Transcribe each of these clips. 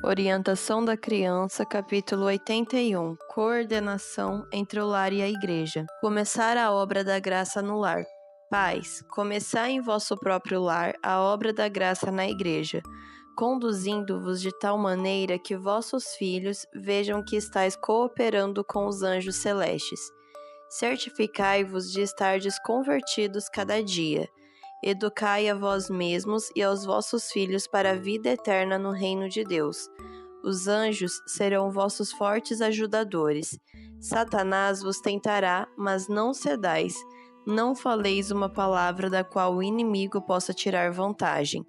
Orientação da Criança, capítulo 81. Coordenação entre o lar e a igreja. Começar a obra da graça no lar. Pais, começai em vosso próprio lar a obra da graça na igreja, conduzindo-vos de tal maneira que vossos filhos vejam que estáis cooperando com os anjos celestes. Certificai-vos de estardes convertidos cada dia. Educai a vós mesmos e aos vossos filhos para a vida eterna no reino de Deus. Os anjos serão vossos fortes ajudadores. Satanás vos tentará, mas não cedais. Não faleis uma palavra da qual o inimigo possa tirar vantagem.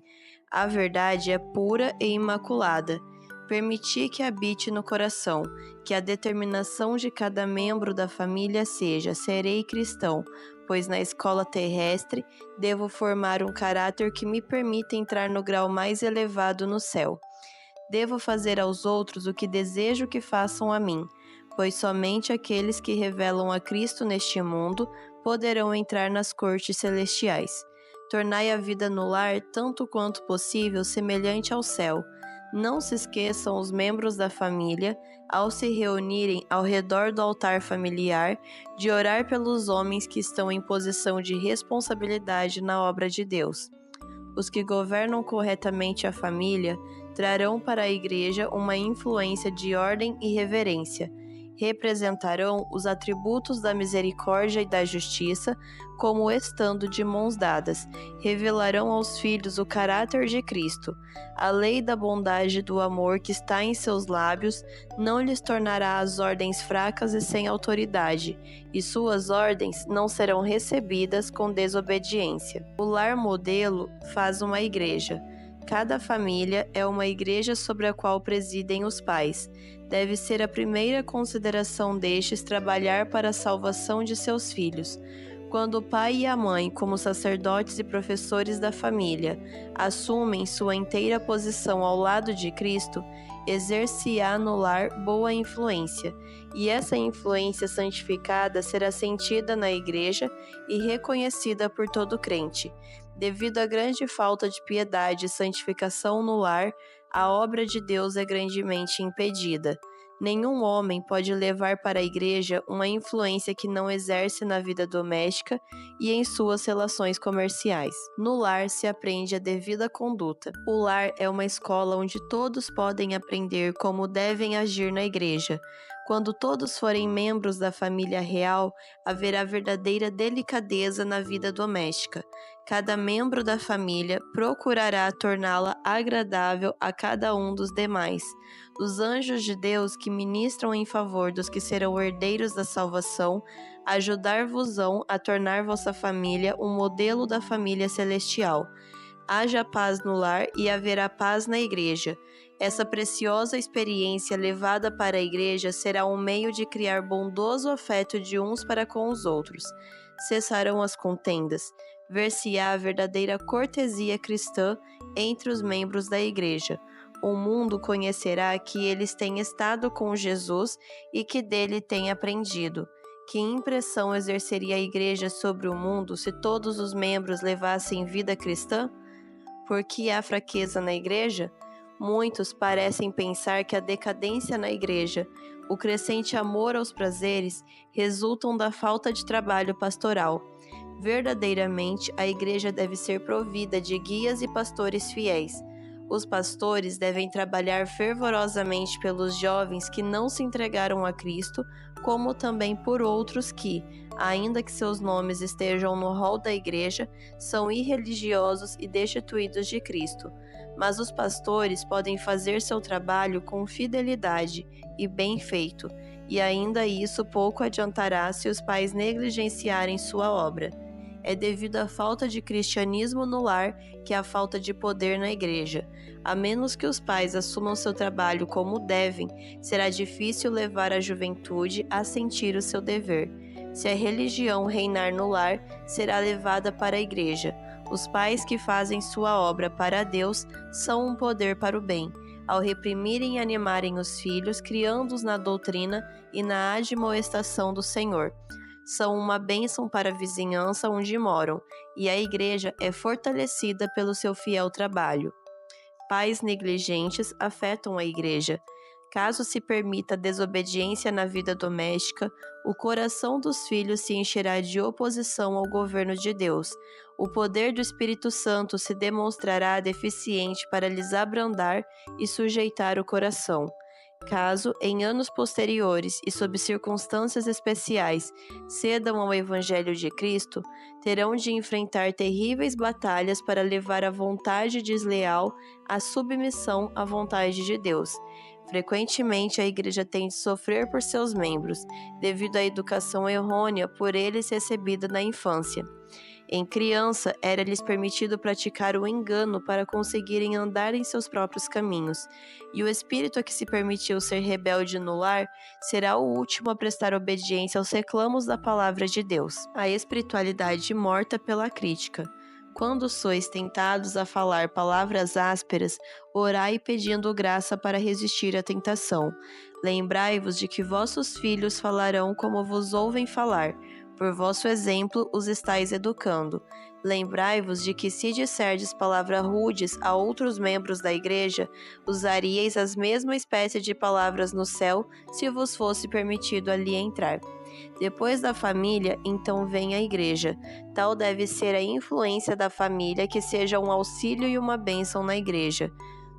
A verdade é pura e imaculada. Permiti que habite no coração, que a determinação de cada membro da família seja: serei cristão, pois na escola terrestre devo formar um caráter que me permita entrar no grau mais elevado no céu. Devo fazer aos outros o que desejo que façam a mim, pois somente aqueles que revelam a Cristo neste mundo poderão entrar nas cortes celestiais. Tornai a vida no lar tanto quanto possível semelhante ao céu. Não se esqueçam os membros da família, ao se reunirem ao redor do altar familiar, de orar pelos homens que estão em posição de responsabilidade na obra de Deus. Os que governam corretamente a família trarão para a igreja uma influência de ordem e reverência. Representarão os atributos da misericórdia e da justiça como estando de mãos dadas. Revelarão aos filhos o caráter de Cristo. A lei da bondade e do amor que está em seus lábios não lhes tornará as ordens fracas e sem autoridade, e suas ordens não serão recebidas com desobediência. O lar modelo faz uma igreja. Cada família é uma igreja sobre a qual presidem os pais. Deve ser a primeira consideração destes trabalhar para a salvação de seus filhos. Quando o pai e a mãe, como sacerdotes e professores da família, assumem sua inteira posição ao lado de Cristo, exerce-á no lar boa influência, e essa influência santificada será sentida na igreja e reconhecida por todo crente. Devido à grande falta de piedade e santificação no lar, a obra de Deus é grandemente impedida. Nenhum homem pode levar para a igreja uma influência que não exerce na vida doméstica e em suas relações comerciais. No lar se aprende a devida conduta. O lar é uma escola onde todos podem aprender como devem agir na igreja. Quando todos forem membros da família real, haverá verdadeira delicadeza na vida doméstica. Cada membro da família procurará torná-la agradável a cada um dos demais. Os anjos de Deus que ministram em favor dos que serão herdeiros da salvação, ajudar-vos-ão a tornar vossa família um modelo da família celestial. Haja paz no lar e haverá paz na igreja. Essa preciosa experiência levada para a igreja será um meio de criar bondoso afeto de uns para com os outros. Cessarão as contendas. Ver-se-á a verdadeira cortesia cristã entre os membros da igreja. O mundo conhecerá que eles têm estado com Jesus e que dele têm aprendido. Que impressão exerceria a igreja sobre o mundo se todos os membros levassem vida cristã? Por que há fraqueza na igreja? Muitos parecem pensar que a decadência na igreja, o crescente amor aos prazeres, resultam da falta de trabalho pastoral. Verdadeiramente, a igreja deve ser provida de guias e pastores fiéis. Os pastores devem trabalhar fervorosamente pelos jovens que não se entregaram a Cristo, como também por outros que, ainda que seus nomes estejam no rol da igreja, são irreligiosos e destituídos de Cristo. Mas os pastores podem fazer seu trabalho com fidelidade e bem feito, e ainda isso pouco adiantará se os pais negligenciarem sua obra. É devido à falta de cristianismo no lar que há falta de poder na igreja. A menos que os pais assumam seu trabalho como devem, será difícil levar a juventude a sentir o seu dever. Se a religião reinar no lar, será levada para a igreja. Os pais que fazem sua obra para Deus são um poder para o bem, ao reprimirem e animarem os filhos, criando-os na doutrina e na admoestação do Senhor. São uma bênção para a vizinhança onde moram, e a igreja é fortalecida pelo seu fiel trabalho. pais negligentes afetam a igreja. Caso se permita desobediência na vida doméstica, o coração dos filhos se encherá de oposição ao governo de Deus. O poder do Espírito Santo se demonstrará deficiente para lhes abrandar e sujeitar o coração. Caso, em anos posteriores e sob circunstâncias especiais, cedam ao Evangelho de Cristo, terão de enfrentar terríveis batalhas para levar a vontade desleal à submissão à vontade de Deus. Frequentemente, a igreja tem de sofrer por seus membros, devido à educação errônea por eles recebida na infância. Em criança, era-lhes permitido praticar o engano para conseguirem andar em seus próprios caminhos, e o espírito a que se permitiu ser rebelde no lar será o último a prestar obediência aos reclamos da palavra de Deus. A espiritualidade morta pela crítica. Quando sois tentados a falar palavras ásperas, orai pedindo graça para resistir à tentação. Lembrai-vos de que vossos filhos falarão como vos ouvem falar. Por vosso exemplo os estáis educando. Lembrai-vos de que se disserdes palavras rudes a outros membros da igreja, usaríeis as mesma espécie de palavras no céu, se vos fosse permitido ali entrar. Depois da família, então vem a igreja. Tal deve ser a influência da família que seja um auxílio e uma bênção na igreja.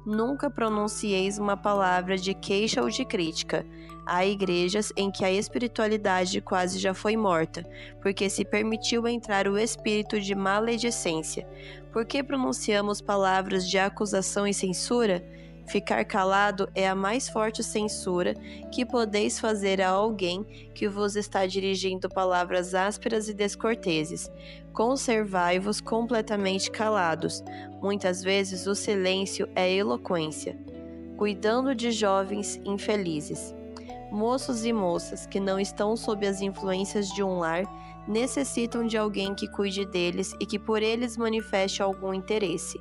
Nunca pronuncieis uma palavra de queixa ou de crítica. Há igrejas em que a espiritualidade quase já foi morta, porque se permitiu entrar o espírito de maledicência. Por que pronunciamos palavras de acusação e censura? Ficar calado é a mais forte censura que podeis fazer a alguém que vos está dirigindo palavras ásperas e descorteses. Conservai-vos completamente calados. Muitas vezes o silêncio é eloquência. Cuidando de jovens infelizes. Moços e moças que não estão sob as influências de um lar necessitam de alguém que cuide deles e que por eles manifeste algum interesse.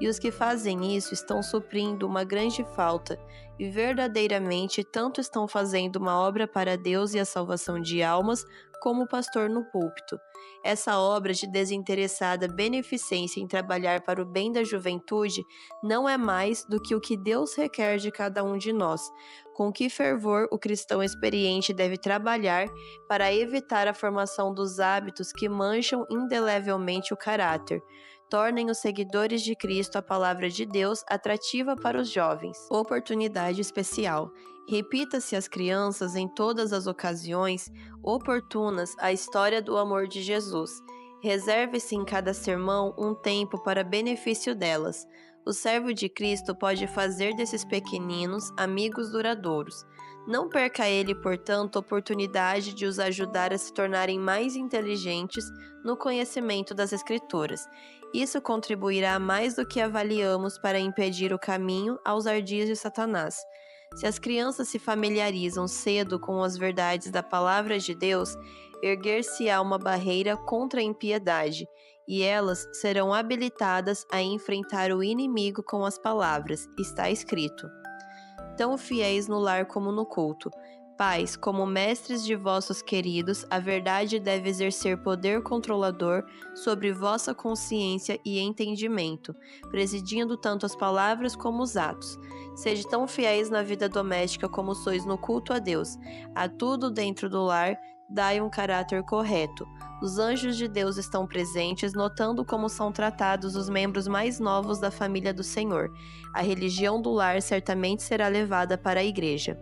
E os que fazem isso estão suprindo uma grande falta e verdadeiramente tanto estão fazendo uma obra para Deus e a salvação de almas, como o pastor no púlpito. Essa obra de desinteressada beneficência em trabalhar para o bem da juventude não é mais do que o que Deus requer de cada um de nós. Com que fervor o cristão experiente deve trabalhar para evitar a formação dos hábitos que mancham indelevelmente o caráter. Tornem os seguidores de Cristo a palavra de Deus atrativa para os jovens. Oportunidade especial. Repita-se às crianças em todas as ocasiões oportunas a história do amor de Jesus. Reserve-se em cada sermão um tempo para benefício delas. O servo de Cristo pode fazer desses pequeninos amigos duradouros. Não perca ele, portanto, a oportunidade de os ajudar a se tornarem mais inteligentes no conhecimento das Escrituras. Isso contribuirá mais do que avaliamos para impedir o caminho aos ardis de Satanás. Se as crianças se familiarizam cedo com as verdades da palavra de Deus, erguer-se-á uma barreira contra a impiedade, e elas serão habilitadas a enfrentar o inimigo com as palavras. Está escrito: tão fiéis no lar como no culto. Pais, como mestres de vossos queridos, a verdade deve exercer poder controlador sobre vossa consciência e entendimento, presidindo tanto as palavras como os atos. Sede tão fiéis na vida doméstica como sois no culto a Deus. A tudo dentro do lar, dai um caráter correto. Os anjos de Deus estão presentes, notando como são tratados os membros mais novos da família do Senhor. A religião do lar certamente será levada para a igreja.